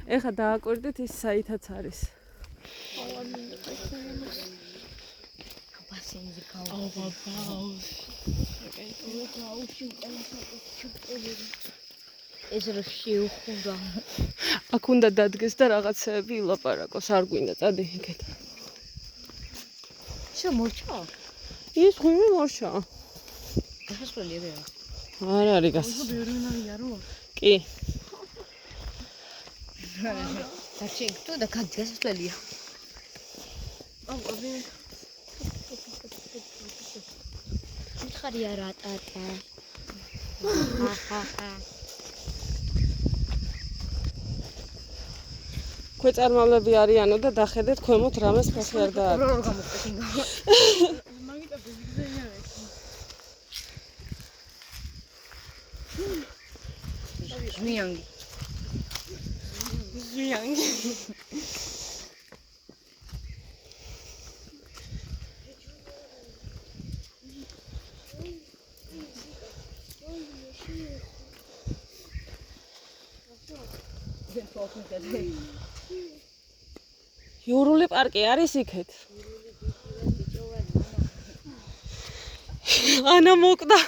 ეხლა დააკვირდით ის საითაც არის. ეს რო შეუხურა. აქ უნდა დადგეს და რაღაცეები ილაპარაკოს, არ გვინდა წადი იქეთ. შო მორჩა? ის ღვინო მორჩა. გასასვლელი არა. არ არის გას. კი. დაჩეკტო და გასასვლელია. მითხარი არა ტატა. ქვეწარმავლები არიანო და დახედეთ ქვემოთ რამეს ფეხი არ გააქვს. რო გამოყენდა. მაგიტო ბიზნესია ეს. ზმიანგი. იურული პარკი არის იქეთ. ანა მოკდა.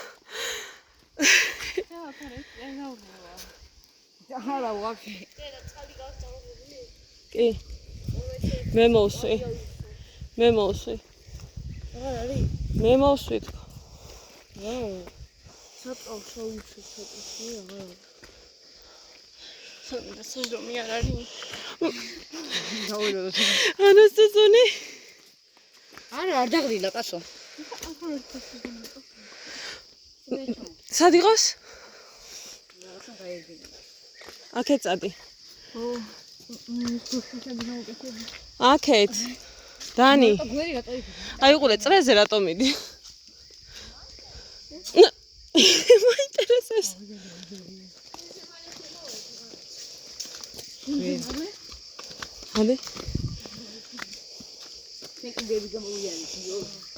არა ვაფშე. კი. მე მოვსვი. მე მოვსვი. რა არის? მე მოვსვი თქო. საწავ შავიცი ცოტა რა. საჯდომი არ არის. დაუიდო. ანასტასონი. არა არ დაგრილა კაცო. სად იყოს? აქეთ წადი. აქეთ. დანი. გვერი რატო იქ? აი უყურე წრეზე რატომ მიდი? მაინტერესებს. აბე. მე კიდევ გამოვიარე.